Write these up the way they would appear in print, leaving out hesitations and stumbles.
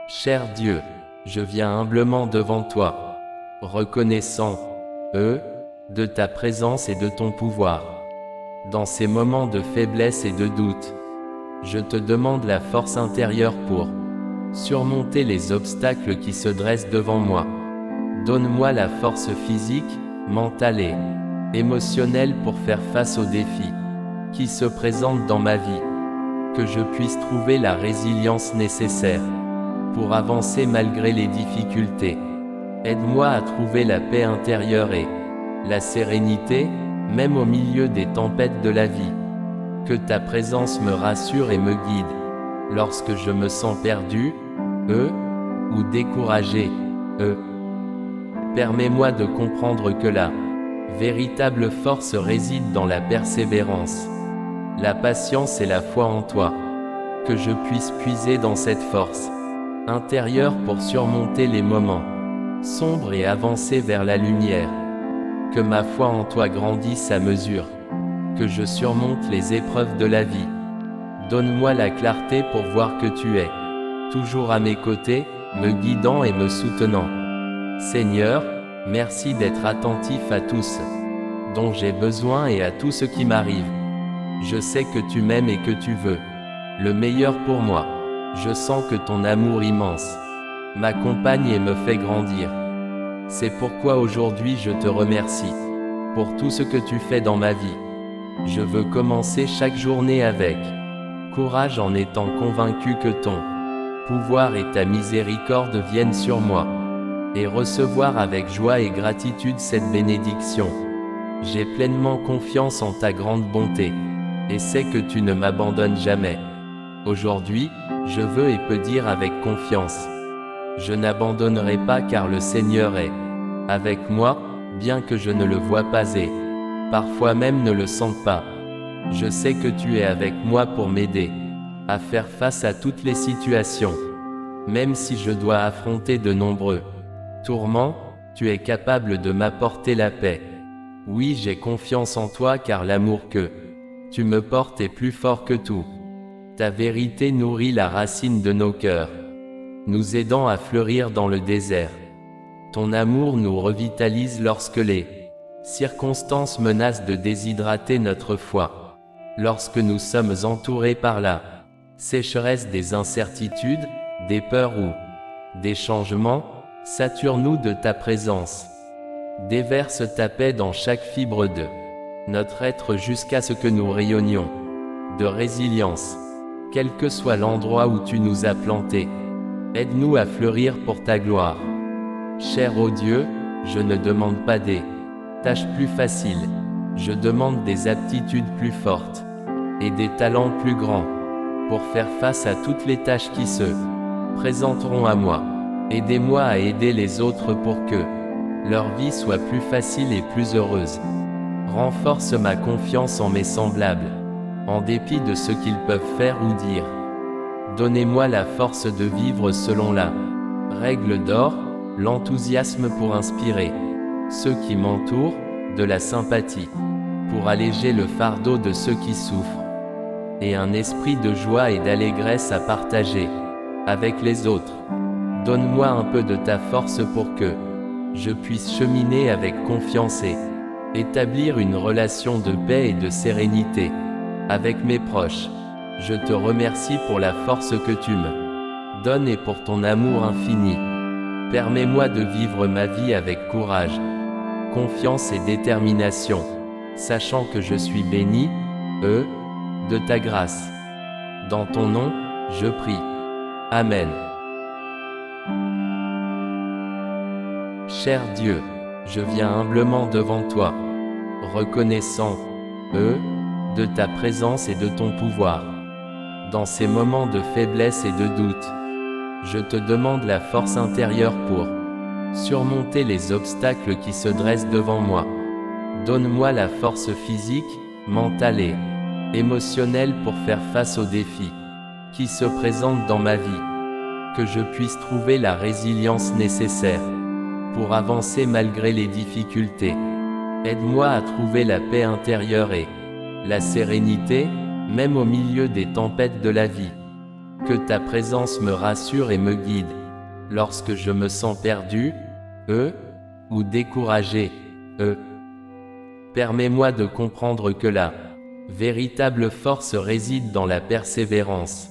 Cher Dieu, je viens humblement devant toi, reconnaissant, de ta présence et de ton pouvoir. Dans ces moments de faiblesse et de doute, je te demande la force intérieure pour surmonter les obstacles qui se dressent devant moi. Donne-moi la force physique, mentale et émotionnelle pour faire face aux défis qui se présentent dans ma vie. Que je puisse trouver la résilience nécessaire pour avancer malgré les difficultés. Aide-moi à trouver la paix intérieure et la sérénité, même au milieu des tempêtes de la vie. Que ta présence me rassure et me guide lorsque je me sens perdu, ou découragé, Permets-moi de comprendre que la véritable force réside dans la persévérance, la patience et la foi en toi. Que je puisse puiser dans cette force intérieure pour surmonter les moments sombres et avancer vers la lumière. Que ma foi en toi grandisse à mesure que je surmonte les épreuves de la vie. Donne-moi la clarté pour voir que tu es toujours à mes côtés, me guidant et me soutenant. Seigneur, merci d'être attentif à tout ce dont j'ai besoin et à tout ce qui m'arrive. Je sais que tu m'aimes et que tu veux le meilleur pour moi. Je sens que ton amour immense m'accompagne et me fait grandir. C'est pourquoi aujourd'hui je te remercie pour tout ce que tu fais dans ma vie. Je veux commencer chaque journée avec courage en étant convaincu que ton pouvoir et ta miséricorde viennent sur moi, et recevoir avec joie et gratitude cette bénédiction. J'ai pleinement confiance en ta grande bonté, et sais que tu ne m'abandonnes jamais. Aujourd'hui, je veux et peux dire avec confiance: je n'abandonnerai pas car le Seigneur est avec moi, bien que je ne le vois pas et parfois même ne le sente pas. Je sais que tu es avec moi pour m'aider à faire face à toutes les situations. Même si je dois affronter de nombreux tourments, tu es capable de m'apporter la paix. Oui, j'ai confiance en toi car l'amour que tu me portes est plus fort que tout. Ta vérité nourrit la racine de nos cœurs, nous aidant à fleurir dans le désert. Ton amour nous revitalise lorsque les circonstances menacent de déshydrater notre foi. Lorsque nous sommes entourés par la sécheresse des incertitudes, des peurs ou des changements, sature-nous de ta présence. Déverse ta paix dans chaque fibre de notre être jusqu'à ce que nous rayonnions de résilience. Quel que soit l'endroit où tu nous as plantés, aide-nous à fleurir pour ta gloire. Cher ô Dieu, je ne demande pas des tâches plus faciles, je demande des aptitudes plus fortes et des talents plus grands pour faire face à toutes les tâches qui se présenteront à moi. Aidez-moi à aider les autres pour que leur vie soit plus facile et plus heureuse. Renforce ma confiance en mes semblables, en dépit de ce qu'ils peuvent faire ou dire. Donnez-moi la force de vivre selon la règle d'or, l'enthousiasme pour inspirer ceux qui m'entourent, de la sympathie pour alléger le fardeau de ceux qui souffrent, et un esprit de joie et d'allégresse à partager avec les autres. Donne-moi un peu de ta force pour que je puisse cheminer avec confiance et établir une relation de paix et de sérénité avec mes proches. Je te remercie pour la force que tu me donnes et pour ton amour infini. Permets-moi de vivre ma vie avec courage, confiance et détermination, sachant que je suis béni, de ta grâce. Dans ton nom, je prie. Amen. Cher Dieu, je viens humblement devant toi, reconnaissant, de ta présence et de ton pouvoir. Dans ces moments de faiblesse et de doute, je te demande la force intérieure pour surmonter les obstacles qui se dressent devant moi. Donne-moi la force physique, mentale et émotionnelle pour faire face aux défis qui se présentent dans ma vie. Que je puisse trouver la résilience nécessaire pour avancer malgré les difficultés. Aide-moi à trouver la paix intérieure et la sérénité, même au milieu des tempêtes de la vie. Que ta présence me rassure et me guide, lorsque je me sens perdu, ou découragé, Permets-moi de comprendre que la véritable force réside dans la persévérance,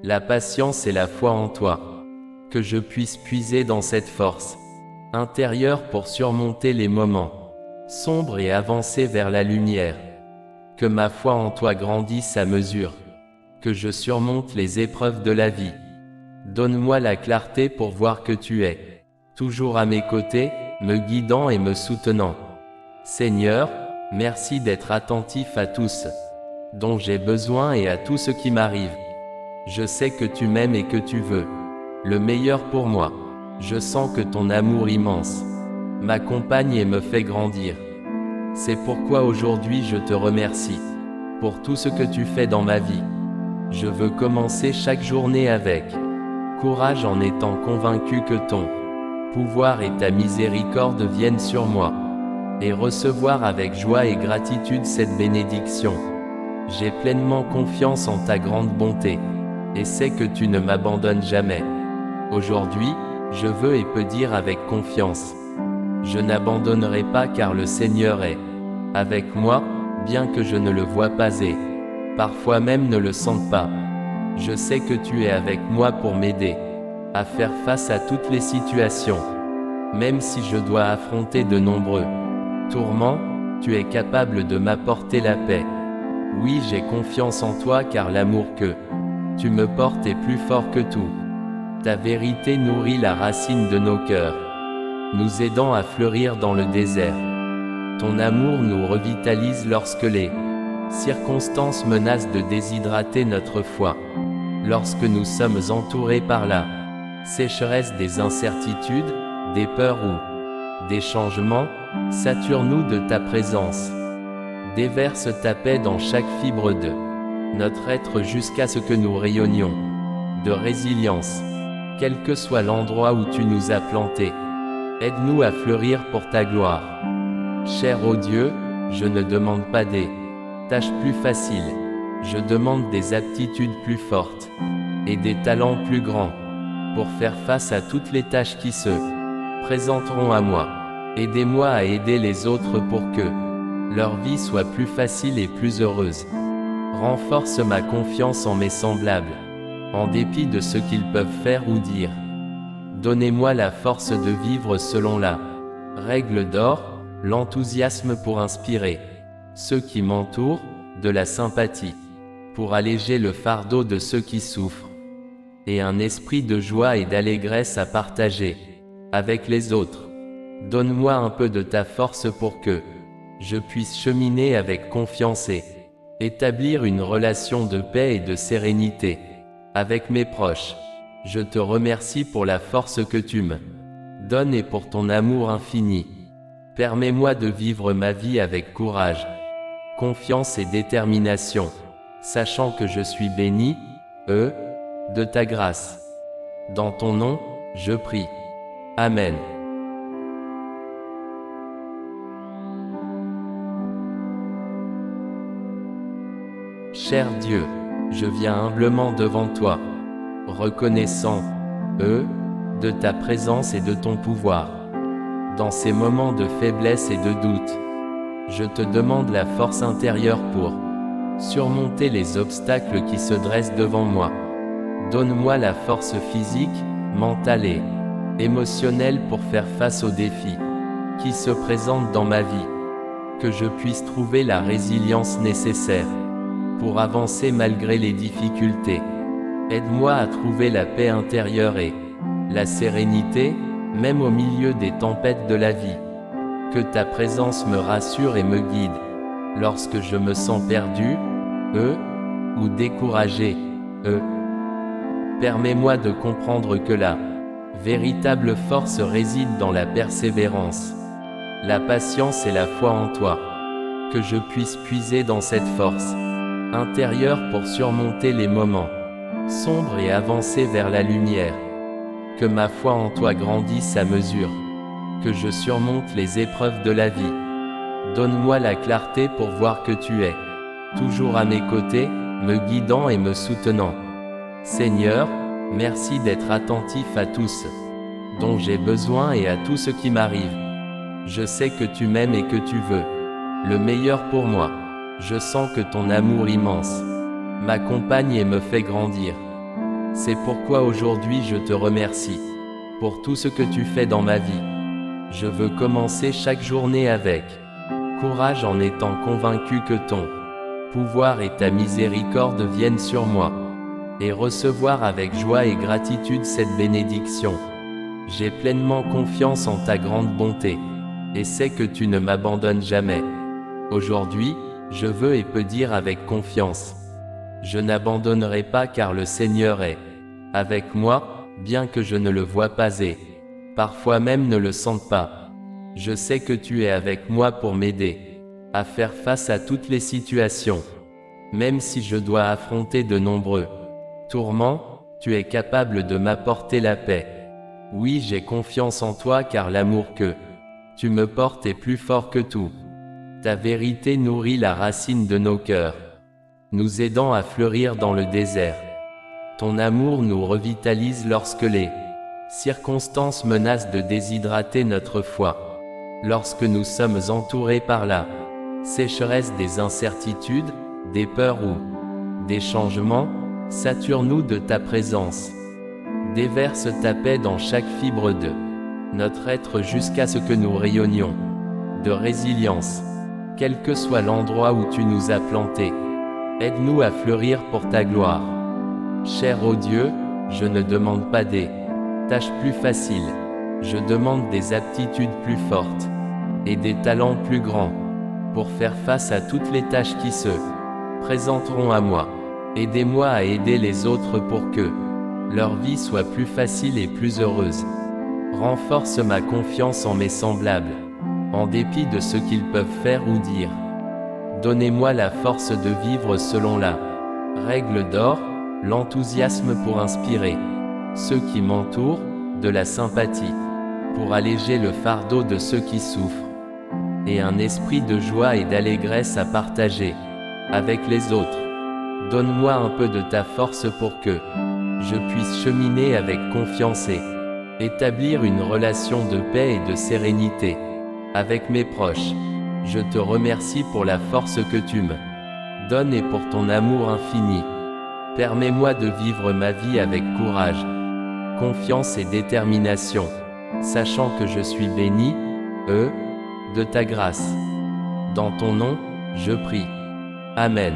la patience et la foi en toi. Que je puisse puiser dans cette force intérieure pour surmonter les moments sombres et avancer vers la lumière. Que ma foi en toi grandisse à mesure que je surmonte les épreuves de la vie. Donne-moi la clarté pour voir que tu es toujours à mes côtés, me guidant et me soutenant. Seigneur, merci d'être attentif à tout ce dont j'ai besoin et à tout ce qui m'arrive. Je sais que tu m'aimes et que tu veux le meilleur pour moi. Je sens que ton amour immense m'accompagne et me fait grandir. C'est pourquoi aujourd'hui je te remercie pour tout ce que tu fais dans ma vie. Je veux commencer chaque journée avec courage en étant convaincu que ton pouvoir et ta miséricorde viennent sur moi, et recevoir avec joie et gratitude cette bénédiction. J'ai pleinement confiance en ta grande bonté, et sais que tu ne m'abandonnes jamais. Aujourd'hui, je veux et peux dire avec confiance: je n'abandonnerai pas car le Seigneur est avec moi, bien que je ne le vois pas et parfois même ne le sente pas. Je sais que tu es avec moi pour m'aider à faire face à toutes les situations. Même si je dois affronter de nombreux tourments, tu es capable de m'apporter la paix. Oui, j'ai confiance en toi car l'amour que tu me portes est plus fort que tout. Ta vérité nourrit la racine de nos cœurs, nous aidant à fleurir dans le désert. Ton amour nous revitalise lorsque les circonstances menacent de déshydrater notre foi. Lorsque nous sommes entourés par la sécheresse des incertitudes, des peurs ou des changements, sature-nous de ta présence. Déverse ta paix dans chaque fibre de notre être jusqu'à ce que nous rayonnions de résilience. Quel que soit l'endroit où tu nous as plantés, aide-nous à fleurir pour ta gloire. Cher ô Dieu, je ne demande pas des tâches plus faciles, je demande des aptitudes plus fortes et des talents plus grands pour faire face à toutes les tâches qui se présenteront à moi. Aidez-moi à aider les autres pour que leur vie soit plus facile et plus heureuse. Renforce ma confiance en mes semblables, en dépit de ce qu'ils peuvent faire ou dire. Donnez-moi la force de vivre selon la règle d'or, l'enthousiasme pour inspirer ceux qui m'entourent, de la sympathie pour alléger le fardeau de ceux qui souffrent, et un esprit de joie et d'allégresse à partager avec les autres. Donne-moi un peu de ta force pour que je puisse cheminer avec confiance et établir une relation de paix et de sérénité avec mes proches. Je te remercie pour la force que tu me donnes et pour ton amour infini. Permets-moi de vivre ma vie avec courage, confiance et détermination, sachant que je suis béni, de ta grâce. Dans ton nom, je prie. Amen. Cher Dieu, je viens humblement devant toi, reconnaissant, de ta présence et de ton pouvoir. Dans ces moments de faiblesse et de doute, je te demande la force intérieure pour surmonter les obstacles qui se dressent devant moi. Donne-moi la force physique, mentale et émotionnelle pour faire face aux défis qui se présentent dans ma vie. Que je puisse trouver la résilience nécessaire pour avancer malgré les difficultés. Aide-moi à trouver la paix intérieure et la sérénité, même au milieu des tempêtes de la vie. Que ta présence me rassure et me guide lorsque je me sens perdu, ou découragé, Permets-moi de comprendre que la véritable force réside dans la persévérance, la patience et la foi en toi. Que je puisse puiser dans cette force intérieure pour surmonter les moments sombres et avancer vers la lumière. Que ma foi en toi grandisse à mesure que je surmonte les épreuves de la vie. Donne-moi la clarté pour voir que tu es toujours à mes côtés, me guidant et me soutenant. Seigneur, merci d'être attentif à tout ce dont j'ai besoin et à tout ce qui m'arrive. Je sais que tu m'aimes et que tu veux le meilleur pour moi. Je sens que ton amour immense m'accompagne et me fait grandir. C'est pourquoi aujourd'hui je te remercie pour tout ce que tu fais dans ma vie. Je veux commencer chaque journée avec courage en étant convaincu que ton pouvoir et ta miséricorde viennent sur moi, et recevoir avec joie et gratitude cette bénédiction. J'ai pleinement confiance en ta grande bonté, et sais que tu ne m'abandonnes jamais. Aujourd'hui, je veux et peux dire avec confiance: je n'abandonnerai pas car le Seigneur est avec moi, bien que je ne le vois pas et parfois même ne le sente pas. Je sais que tu es avec moi pour m'aider à faire face à toutes les situations. Même si je dois affronter de nombreux tourments, tu es capable de m'apporter la paix. Oui, j'ai confiance en toi car l'amour que tu me portes est plus fort que tout. Ta vérité nourrit la racine de nos cœurs, nous aidant à fleurir dans le désert. Ton amour nous revitalise lorsque les circonstances menacent de déshydrater notre foi. Lorsque nous sommes entourés par la sécheresse des incertitudes, des peurs ou des changements, sature-nous de ta présence. Déverse ta paix dans chaque fibre de notre être jusqu'à ce que nous rayonnions de résilience. Quel que soit l'endroit où tu nous as plantés, aide-nous à fleurir pour ta gloire. Cher ô Dieu, je ne demande pas des tâches plus faciles, je demande des aptitudes plus fortes et des talents plus grands pour faire face à toutes les tâches qui se présenteront à moi. Aidez-moi à aider les autres pour que leur vie soit plus facile et plus heureuse. Renforce ma confiance en mes semblables, en dépit de ce qu'ils peuvent faire ou dire. Donnez-moi la force de vivre selon la règle d'or, l'enthousiasme pour inspirer ceux qui m'entourent, de la sympathie pour alléger le fardeau de ceux qui souffrent, et un esprit de joie et d'allégresse à partager avec les autres. Donne-moi un peu de ta force pour que je puisse cheminer avec confiance et établir une relation de paix et de sérénité avec mes proches. Je te remercie pour la force que tu me donnes et pour ton amour infini. Permets-moi de vivre ma vie avec courage, confiance et détermination, sachant que je suis béni, de ta grâce. Dans ton nom, je prie. Amen.